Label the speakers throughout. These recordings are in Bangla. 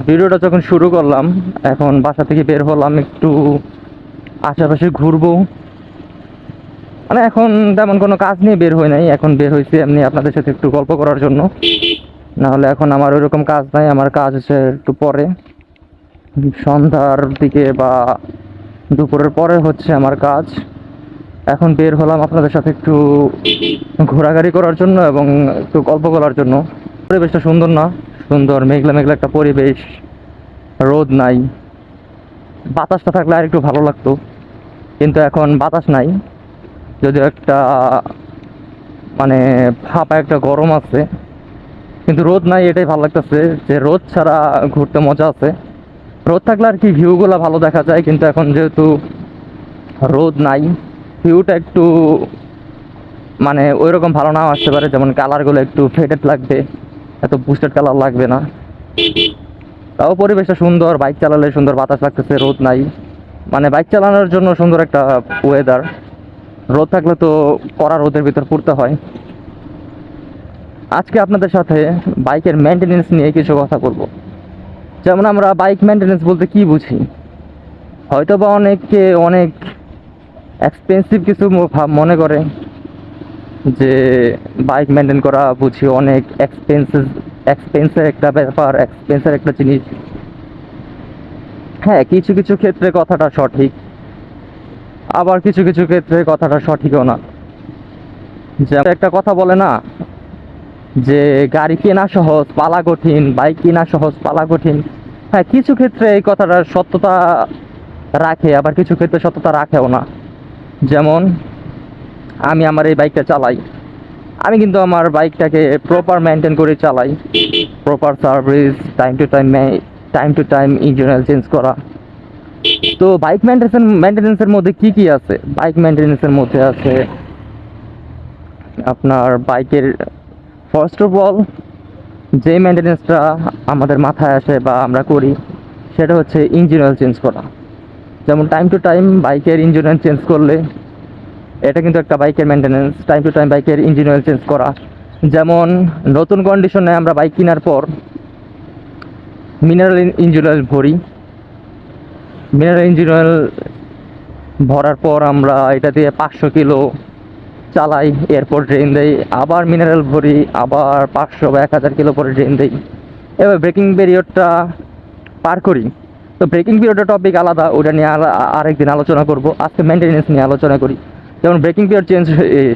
Speaker 1: ভিডিওটা যখন শুরু করলাম, এখন বাসা থেকে বের হলাম, একটু আশেপাশে ঘুরবো। মানে এখন তেমন কোনো কাজ নিয়ে বের হই নাই, এখন বের হয়েছি এমনি আপনাদের সাথে একটু গল্প করার জন্য। নাহলে এখন আমার ওইরকম কাজ নাই, আমার কাজ হচ্ছে একটু পরে, সন্ধ্যার দিকে বা দুপুরের পরে হচ্ছে আমার কাজ। এখন বের হলাম আপনাদের সাথে একটু ঘোরাঘুরি করার জন্য এবং একটু গল্প করার জন্য। পরিবেশটা সুন্দর না? সুন্দর, মেঘলা মেঘলা একটা পরিবেশ, রোদ নাই। বাতাসটা থাকলে আর একটু ভালো লাগতো, কিন্তু এখন বাতাস নাই। যদিও একটা মানে ফাঁপা একটা গরম আছে, কিন্তু রোদ নাই, এটাই ভালো লাগতেছে যে রোদ ছাড়া ঘুরতে মজা আছে। রোদ থাকলে আর কি ভিউগুলো ভালো দেখা যায়, কিন্তু এখন যেহেতু রোদ নাই, ভিউটা একটু মানে ওই রকম ভালো নাও আসতে পারে। যেমন কালারগুলো একটু ফেডেড লাগবে, এত বুস্টেড কালার লাগবে না। তাও পরিবেশটা সুন্দর, বাইক চালালে সুন্দর বাতাস লাগতেছে, রোদ নাই। মানে বাইক চালানোর জন্য সুন্দর একটা ওয়েদার। রোদ থাকলে তো কড়া রোদের ভিতর পড়তে হয়। আজকে আপনাদের সাথে বাইকের মেনটেনেন্স নিয়ে কিছু কথা বলবো। যেমন আমরা বাইক মেনটেনেন্স বলতে কি বুঝি, হয়তো বা অনেকে অনেক এক্সপেন্সিভ কিছু মনে করে, যে বাইক মেনটেন করা বুঝি অনেক এক্সপেন্সের একটা ব্যাপার, এক্সপেন্সের একটা জিনিস। হ্যাঁ, কিছু কিছু ক্ষেত্রে কথাটা সঠিক, আবার কিছু কিছু ক্ষেত্রে কথাটা সঠিকও না। যে একটা কথা বলে না, যে গাড়ি কেনা সহজ পালা কঠিন, বাইক কেনা সহজ পালা কঠিন। হ্যাঁ, কিছু ক্ষেত্রে এই কথাটার সত্যতা রাখে, আবার কিছু ক্ষেত্রে সত্যতা রাখেও না। যেমন আমি আমার এই বাইকটা চালাই, আমি কিন্তু আমার বাইকটাকে প্রপার মেনটেন করে চালাই। Proper service, time to time engine oil change করা। তো বাইক মেনটেনেন্সের মধ্যে কি কি আছে? বাইক মেনটেনেন্সের মধ্যে আছে আপনার বাইকের ফার্স্ট অফ অল যে মেনটেনেন্সটা আমাদের মাথায় আসে বা আমরা করি, সেটা হচ্ছে ইঞ্জিন অয়েল চেঞ্জ করা। যেমন টাইম টু টাইম বাইকের ইঞ্জিন অয়েল চেঞ্জ করলে, এটা কিন্তু একটা বাইকের মেনটেনেন্স, টাইম টু টাইম বাইকের ইঞ্জিন অয়েল চেঞ্জ করা। যেমন নতুন কন্ডিশনে আমরা বাইক কেনার পর মিনারেল ইঞ্জিন অয়েল ভরি, মিনারেল ইঞ্জিন অয়েল ভরার পর আমরা এটা দিয়ে 500 কিলো চালাই, এরপর ড্রেন দেই, আবার মিনারেল ভরি, আবার 500 বা 1000 কিলো পরে ড্রেন দেই। এবার ব্রেকিং পিরিয়ডটা পার করি। তো ব্রেকিং পিরিয়ডের টপিক আলাদা, ওটা নিয়ে আরেকদিন আলোচনা করব। আজকে মেনটেনেন্স নিয়ে আলোচনা করি। যেমন ব্রেকিং পিরিয়ড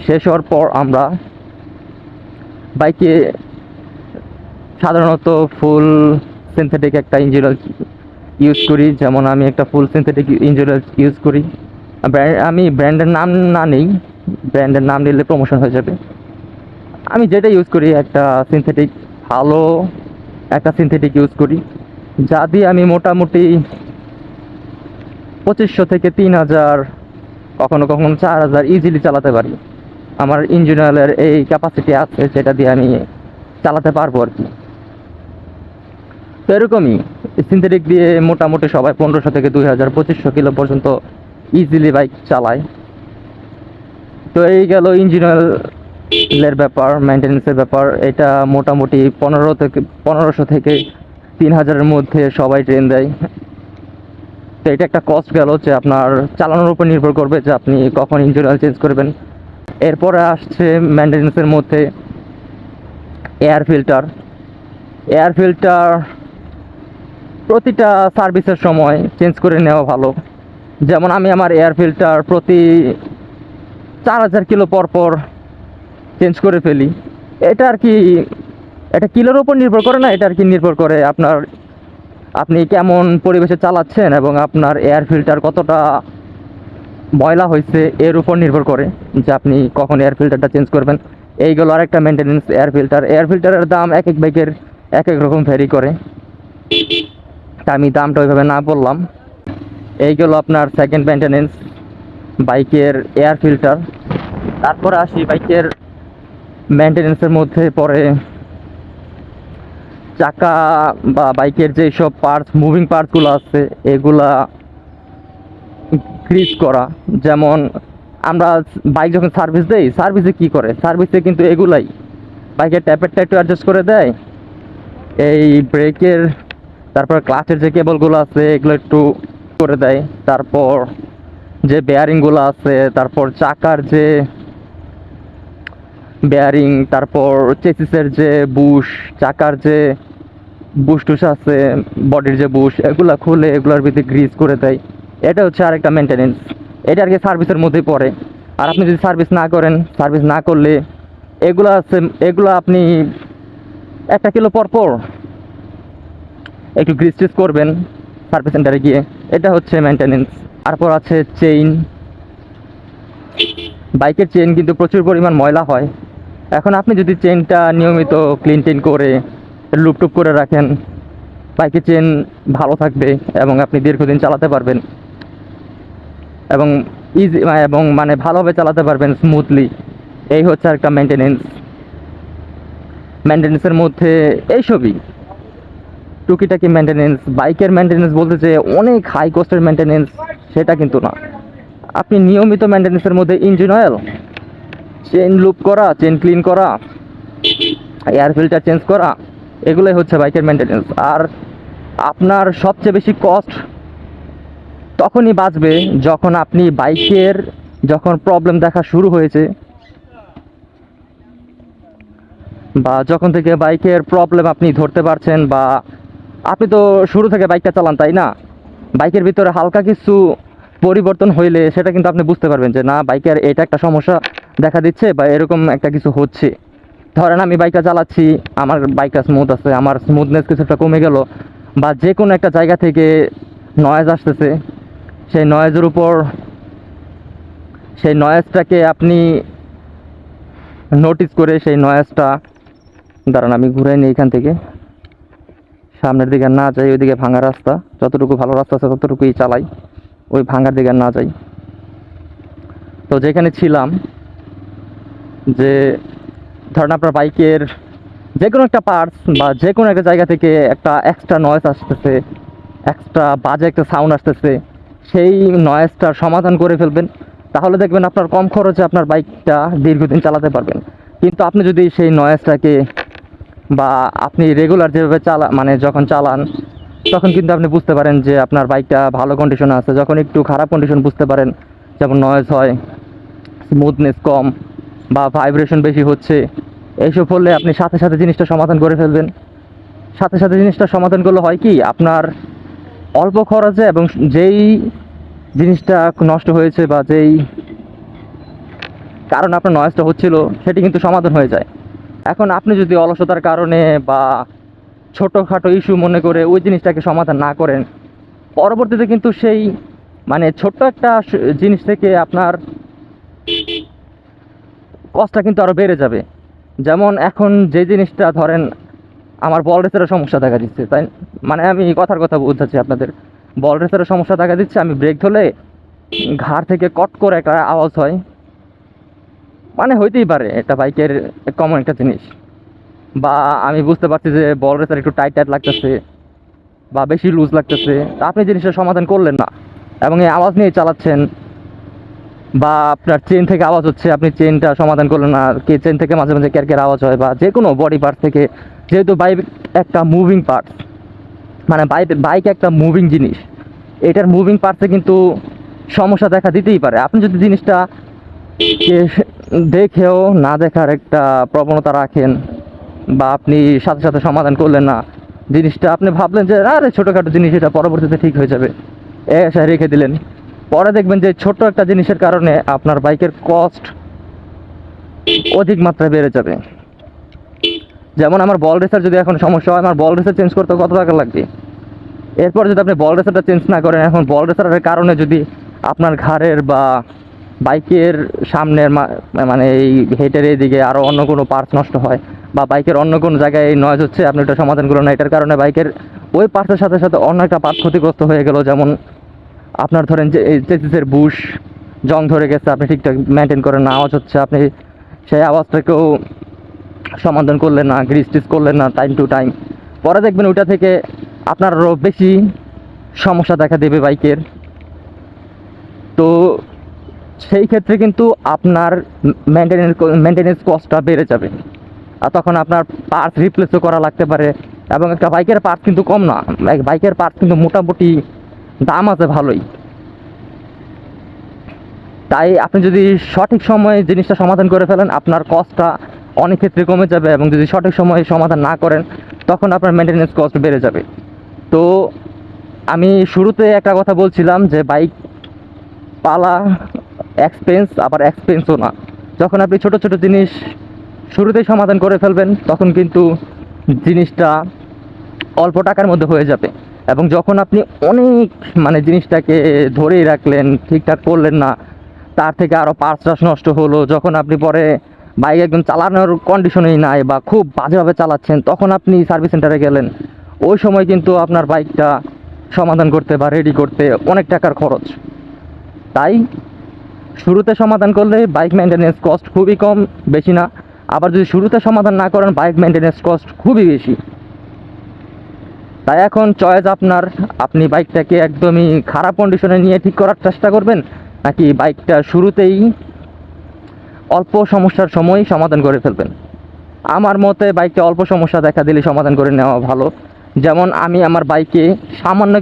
Speaker 1: শেষ হওয়ার পর আমরা বাইকে সাধারণত ফুল সিনথেটিক একটা ইঞ্জিন অয়েল ইউজ করি। যেমন আমি একটা ফুল সিনথেটিক ইঞ্জিন অয়েল ইউজ করি। আমি ব্র্যান্ডের নাম না নেই, ব্র্যান্ডের নাম নিলে প্রমোশন হয়ে যাবে। আমি যেটা ইউজ করি একটা সিনথেটিক, ভালো একটা সিনথেটিক ইউজ করি, যা দিয়ে আমি মোটামুটি 2500 থেকে 3000, কখনো কখনো 4000 ইজিলি চালাতে পারি। আমার ইঞ্জিন অয়েলের এই ক্যাপাসিটি আছে, যেটা দিয়ে আমি চালাতে পারবো আর কি। তো এরকমই সিনথেটিক দিয়ে মোটামুটি সবাই 1500 থেকে 2000, 2500 কিলো পর্যন্ত ইজিলি বাইক চালায়। তো এই গেল ইঞ্জিন অয়েলের ব্যাপার, মেনটেন্যান্সের ব্যাপার। এটা মোটামুটি 1500 থেকে 3000-এর মধ্যে সবাই ট্রেন দেয়। তো এটা একটা কস্ট গেল, যে আপনার চালানোর উপর নির্ভর করবে যে আপনি কখন ইঞ্জিন অয়েল চেঞ্জ করবেন। এরপরে আসছে মেনটেন্যান্সের মধ্যে এয়ার ফিল্টার। এয়ার ফিল্টার প্রতিটা সার্ভিসের সময় চেঞ্জ করে নেওয়া ভালো। যেমন আমি আমার এয়ার ফিল্টার প্রতি 4000 কিলো পর পর চেঞ্জ করে ফেলি। এটা আর কি, এটা কিলোর ওপর নির্ভর করে না, এটা আর কি নির্ভর করে আপনি কেমন পরিবেশে চালাচ্ছেন এবং আপনার এয়ার ফিল্টার কতটা ময়লা হয়েছে এর উপর নির্ভর করে যে আপনি কখন এয়ার ফিল্টারটা চেঞ্জ করবেন। এইগুলো আরেকটা মেনটেনেন্স। এয়ার ফিল্টারের দাম এক এক বাইকের এক এক রকম ভ্যারি করে, তা আমি দামটা ওইভাবে না বললাম। এইগুলো আপনার সেকেন্ড মেনটেনেন্স, বাইকের এয়ার ফিল্টার। তারপরে আসি বাইকের মেনটেনেন্সের মধ্যে পড়ে চাকা বা বাইকের যে সব পার্টস, মুভিং পার্টসগুলো আছে, এগুলা গ্রিজ করা। যেমন আমরা বাইক যখন সার্ভিস দেই, সার্ভিসে কি করে, সার্ভিসে কিন্তু এগুলাই বাইকের ট্যাপেরটা একটু অ্যাডজাস্ট করে দেয়, এই ব্রেকের, তারপর ক্লাচের যে কেবলগুলো আছে এগুলো একটু করে দেয়। তারপর যে বেয়ারিংগুলো আছে, তারপর চাকার যে বেয়ারিং, তারপর চেসিসের যে বুশ, চাকার যে বুশ টুশ আছে, বডির যে বুশ, এগুলা খুলে এগুলোর ভিতরে গ্রিজ করে দেয়। এটা হচ্ছে আরেকটা মেনটেনেন্স। এটা আর কি সার্ভিসের মধ্যেই পড়ে। আর আপনি যদি সার্ভিস না করেন, সার্ভিস না করলে এগুলো আছে, এগুলো আপনি 1 কিলো পর পর একটু গ্রিজ টিজ করবেন সার্ভিস সেন্টারে গিয়ে। এটা হচ্ছে মেনটেনেন্স। তারপর আছে চেইন। বাইকের চেইন কিন্তু প্রচুর পরিমাণ ময়লা হয়। এখন আপনি যদি চেইনটা নিয়মিত ক্লিন টিন করে লুপটুপ করে রাখেন, বাইকের চেইন ভালো থাকবে এবং আপনি দীর্ঘদিন চালাতে পারবেন এবং ইজি এবং মানে ভালোভাবে চালাতে পারবেন স্মুথলি। এই হচ্ছে একটা মেনটেনেন্স। মেনটেনেন্সের মধ্যে এইসবই টুকিটাকি মেনটেনেন্স। বাইকের মেনটেনেন্স বলতে যে অনেক হাই কস্টের মেনটেনেন্স সেটা কিন্তু না। আপনি নিয়মিত মেনটেনেন্সের মধ্যে ইঞ্জিন অয়েল চেইন লুপ করা, চেইন ক্লিন করা, এয়ার ফিল্টার চেঞ্জ করা, এগুলোই হচ্ছে বাইকের মেনটেনেন্স। আর আপনার সবচেয়ে বেশি কস্ট তখনই বাঁচবে যখন আপনি বাইকের যখন প্রবলেম দেখা শুরু হয়েছে, বা যখন থেকে বাইকের প্রবলেম আপনি ধরতে পারছেন, বা আপনি তো শুরু থেকে বাইকটা চালান তাই না, বাইকের ভিতরে হালকা কিছু পরিবর্তন হইলে সেটা কিন্তু আপনি বুঝতে পারবেন যে না, বাইকের এটা একটা সমস্যা দেখা দিচ্ছে বা এরকম একটা কিছু হচ্ছে। ধরেন আমি বাইকটা চালাচ্ছি, আমার বাইকটা স্মুথ আছে, আমার স্মুথনেস কিছুটা কমে গেল, বা যে কোনো একটা জায়গা থেকে নয়েজ আসতেছে, সেই নয়েজের উপর সেই নয়েজটাকে আপনি নোটিস করে সেই নয়েজটা, দাঁড়ান আমি ঘুরে নিই এখান থেকে, সামনের দিকে না যাই, ওইদিকে ভাঙা রাস্তা, যতটুকু ভালো রাস্তা আছে ততটুকুই চালাই, ওই ভাঙার দিকে না যাই। তো যেখানে ছিলাম, যে ধরেন আপনার বাইকের যে কোনো একটা পার্টস বা যে কোনো একটা জায়গা থেকে একটা এক্সট্রা নয়েজ আসতেছে, এক্সট্রা বাজে একটা সাউন্ড আসতেছে, সেই নয়েজটার সমাধান করে ফেলবেন, তাহলে দেখবেন আপনার কম খরচে আপনার বাইকটা দীর্ঘদিন চালাতে পারবেন। কিন্তু আপনি যদি সেই নয়েজটাকে, বা আপনি রেগুলার যেভাবে মানে যখন চালান তখন কিন্তু আপনি বুঝতে পারেন যে আপনার বাইকটা ভালো কন্ডিশনে আছে। যখন একটু খারাপ কন্ডিশন বুঝতে পারেন, যেমন নয়েজ হয়, স্মুথনেস কম, বা ভাইব্রেশন বেশি হচ্ছে, এইসব হলে আপনি সাথে সাথে জিনিসটা সমাধান করে ফেলবেন। সাথে সাথে জিনিসটা সমাধান করলে হয় কি, আপনার অল্প খরচে এবং যেই জিনিসটা নষ্ট হয়েছে বা যেই কারণে আপনার নয়েজটা হচ্ছিল সেটি কিন্তু সমাধান হয়ে যায়। এখন আপনি যদি অলসতার কারণে বা ছোটোখাটো ইস্যু মনে করে ওই জিনিসটাকে সমাধান না করেন, পরবর্তীতে কিন্তু সেই মানে ছোট্ট একটা জিনিস থেকে আপনার কষ্টটা কিন্তু আরও বেড়ে যাবে। যেমন এখন যে জিনিসটা ধরেন আমার বল রেসেরও সমস্যা দেখা দিচ্ছে, তাই মানে আমি কথার কথা বোঝাচ্ছি আপনাদের, বল রেসেরও সমস্যা দেখা দিচ্ছে। আমি ব্রেক ধরলে ঘাড় থেকে কট করে একটা আওয়াজ হয়, মানে হইতেই পারে, এটা বাইকের কমন একটা জিনিস। বা আমি বুঝতে পারছি যে বল রেসার একটু টাইট টাইট লাগতেছে বা বেশি লুজ লাগতেছে, তা আপনি জিনিসটা সমাধান করলেন না এবং এই আওয়াজ নিয়ে চালাচ্ছেন, বা আপনার চেন থেকে আওয়াজ হচ্ছে, আপনি চেনটা সমাধান করলেন না, কে চেন থেকে মাঝে মাঝে ক্যারকের আওয়াজ হয়, বা যে কোনো বডি পার্ট থেকে, যেহেতু বাইক একটা মুভিং পার্টস, মানে বাইক একটা মুভিং জিনিস, এটার মুভিং পার্টসে কিন্তু সমস্যা দেখা দিতেই পারে। আপনি যদি জিনিসটা দেখেও না দেখার একটা প্রবণতা রাখেন, বা আপনি সাথে সাথে সমাধান করলেন না জিনিসটা, আপনি ভাবলেন যে আরে ছোটোখাটো জিনিস, এটা পরবর্তীতে ঠিক হয়ে যাবে, এসে রেখে দিলেন, পরে দেখবেন যে ছোট্ট একটা জিনিসের কারণে আপনার বাইকের কস্ট অধিক মাত্রায় বেড়ে যাবে। যেমন আমার বল রেসার যদি এখন সমস্যা হয়, আমার বল রেসার চেঞ্জ করতে কত টাকা লাগবে, এরপর যদি আপনি বল রেসারটা চেঞ্জ না করেন, এখন বল রেসারের কারণে যদি আপনার ঘাড়ের বা বাইকের সামনের মানে এই হেডের এইদিকে আরও অন্য কোনো পার্টস নষ্ট হয়, বা বাইকের অন্য কোনো জায়গায় এই নয়েজ হচ্ছে, আপনি ওটা সমাধান করুন না, এটার কারণে বাইকের ওই পার্টসের সাথে সাথে অন্য একটা পার্ট ক্ষতিগ্রস্ত হয়ে গেল। যেমন আপনার ধরেন যে এই চেসিসের বুশ জং ধরে গেছে, আপনি ঠিকঠাক মেনটেন করেন না, আওয়াজ হচ্ছে, আপনি সেই আওয়াজটাকেও সমাধান করলেন না, গ্রিস টিস করলেন না টাইম টু টাইম, পরে দেখবেন ওইটা থেকে আপনার আরও বেশি সমস্যা দেখা দেবে বাইকের। তো সেই ক্ষেত্রে কিন্তু আপনার মেনটেনেন্স কস্টটা বেড়ে যাবে, আর তখন আপনার পার্টস রিপ্লেসও করা লাগতে পারে, এবং একটা বাইকের পার্ট কিন্তু কম না, বাইকের পার্ট কিন্তু মোটামুটি দাম আছে ভালোই। তাই আপনি যদি সঠিক সময়ে জিনিসটা সমাধান করে ফেলেন, আপনার কস্টটা অনেক ক্ষেত্রে কমে যাবে, এবং যদি সঠিক সময়ে সমাধান না করেন তখন আপনার মেনটেন্যান্স কস্ট বেড়ে যাবে। তো আমি শুরুতে একটা কথা বলছিলাম যে বাইক পালা এক্সপেন্স, আবার এক্সপেন্সও না। যখন আপনি ছোট ছোট জিনিস শুরুতেই সমাধান করে ফেলবেন তখন কিন্তু জিনিসটা অল্প টাকার মধ্যে হয়ে যাবে। এবং যখন আপনি অনেক মানে জিনিসটাকে ধরেই রাখলেন, ঠিকঠাক করলেন না, তার থেকে আরও পার্টস নষ্ট হলো, যখন আপনি পরে বাইক একদম চালানোর কন্ডিশনেই নাই বা খুব বাজেভাবে চালাচ্ছেন, তখন আপনি সার্ভিস সেন্টারে গেলেন, ওই সময় কিন্তু আপনার বাইকটা সমাধান করতে বা রেডি করতে অনেক টাকার খরচ। তাই শুরুতে সমাধান করলে বাইক মেনটেন্যান্স কস্ট খুবই কম, বেশি না। আবার যদি শুরুতে সমাধান না করেন বাইক মেনটেন্যান্স কস্ট খুবই বেশি। তাই এখন চয়েস আপনার, আপনি বাইকটাকে একদমই খারাপ কন্ডিশনে নিয়ে ঠিক করার চেষ্টা করবেন, নাকি বাইকটা শুরুতেই অল্প সমস্যার সময় সমাধান করে ফেলবেন। আমার মতে বাইকটা অল্প সমস্যা দেখা দিলে সমাধান করে নেওয়া ভালো। যেমন আমি আমার বাইকে সামান্য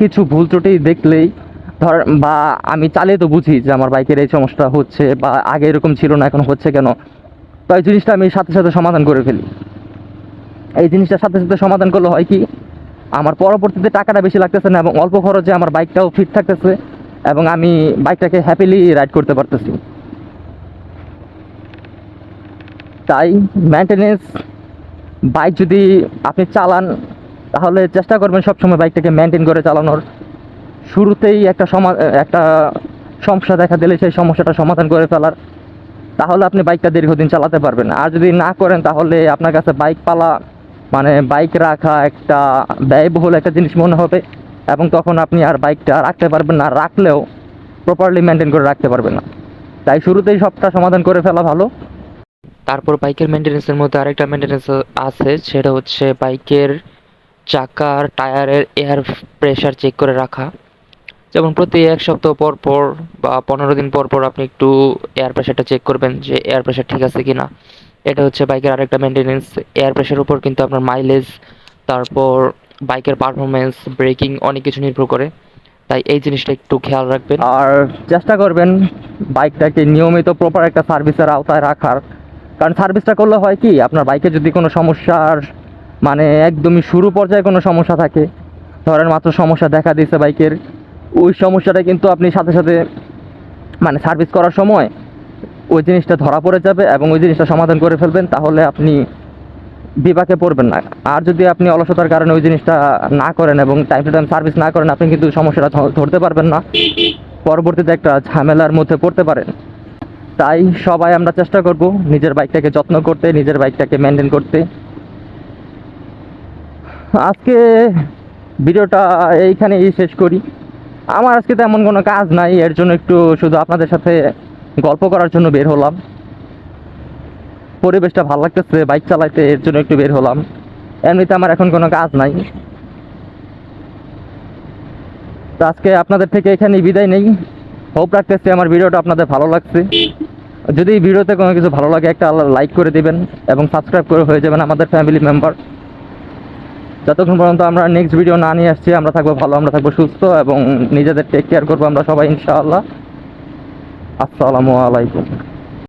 Speaker 1: কিছু ভুল ত্রুটি দেখলেই ধর, বা আমি চালিয়ে তো বুঝি যে আমার বাইকের এই সমস্যা হচ্ছে, বা আগে এরকম ছিল না এখন হচ্ছে কেন, তো এই জিনিসটা আমি সাথে সাথে সমাধান করে ফেলি। এই জিনিসটা সাথে সাথে সমাধান করলে হয় কি, আমার পরবর্তীতে টাকাটা বেশি লাগতেছে না, এবং অল্প খরচে আমার বাইকটাও ফিট থাকতেছে, এবং আমি বাইকটাকে হ্যাপিলি রাইড করতে পারতেছি। তাই মেনটেনেন্স বাইক যদি আপনি চালান তাহলে চেষ্টা করবেন সবসময় বাইকটাকে মেনটেন করে চালানোর। শুরুতেই একটা সমস্যা দেখা দিলে সেই সমস্যাটা সমাধান করে ফেলার, তাহলে আপনি বাইকটা দীর্ঘদিন চালাতে পারবেন। আর যদি না করেন তাহলে আপনার কাছে বাইক পালা মানে বাইক রাখা একটা ব্যয়বহুল একটা জিনিস মনে হবে, এবং তখন আপনি আর বাইকটা রাখতে পারবেন না, রাখলেও প্রপারলি মেনটেন করে রাখতে পারবেন না। তাই শুরুতেই সবটা সমাধান করে ফেলা ভালো।
Speaker 2: তারপর বাইকের মেনটেন্যান্সের মধ্যে আরেকটা মেনটেন্যান্স আছে, সেটা হচ্ছে বাইকের চাকার টায়ারের এয়ার প্রেশার চেক করে রাখা। যেমন প্রতি 1 সপ্তাহ পর পর বা 15 দিন পর পর আপনি একটু এয়ার প্রেশারটা চেক করবেন যে এয়ার প্রেশার ঠিক আছে কি না। এটা হচ্ছে বাইকের আরেকটা মেনটেন্যান্স। এয়ার প্রেশারের উপর কিন্তু আপনার মাইলেজ, তারপর বাইকের পারফরমেন্স, ব্রেকিং অনেক কিছু নির্ভর করে। তাই এই জিনিসটা একটু খেয়াল রাখবেন।
Speaker 1: আর চেষ্টা করবেন বাইকটাকে নিয়মিত প্রপার একটা সার্ভিসের আওতায় রাখার। কারণ সার্ভিসটা করলে হয় কি, আপনার বাইকে যদি কোনো সমস্যার মানে একদমই শুরু পর্যায়ে কোনো সমস্যা থাকে, ধরেন মাত্র সমস্যা দেখা দিয়েছে বাইকের, ওই সমস্যাটা কিন্তু আপনি সাথে সাথে মানে সার্ভিস করার সময় ওই জিনিসটা ধরা পড়ে যাবে এবং ওই জিনিসটা সমাধান করে ফেলবেন, তাহলে আপনি বিপাকে পড়বেন না। আর যদি আপনি অলসতার কারণে ওই জিনিসটা না করেন এবং টাইম টু টাইম সার্ভিস না করেন, আপনি কিন্তু সমস্যাটা ধরতে পারবেন না, পরবর্তীতে একটা ঝামেলার মধ্যে পড়তে পারেন। তাই সবাই আমরা চেষ্টা করব নিজের বাইকটাকে যত্ন করতে, নিজের বাইকটাকে মেনটেন করতে। আজকে ভিডিওটা এইখানেই শেষ করি। আমার আজকে তেমন কোনো কাজ নাই, এর জন্য একটু শুধু আপনাদের সাথে গল্প করার জন্য বের হলাম। পরিবেশটা ভালো লাগতেছে বাইক চালাইতে, এর জন্য একটু বের হলাম। এমনিতে আমার এখন কোনো কাজ নাই। তো আজকে আপনাদের থেকে এখানেই বিদায় নেই। হোপ রাখতেছি আমার ভিডিওটা আপনাদের ভালো লাগছে। যদি এই ভিডিওতে কোনো কিছু ভালো লাগে একটা লাইক করে দিবেন এবং সাবস্ক্রাইব করে হয়ে যাবেন আমাদের ফ্যামিলি মেম্বার। যতক্ষণ পর্যন্ত আমরা নেক্সট ভিডিও না নিয়ে আসছি, আমরা থাকবো ভালো, আমরা থাকবো সুস্থ, এবং নিজেদের টেক কেয়ার করবো আমরা সবাই ইনশাআল্লাহ। আসসালামু আলাইকুম।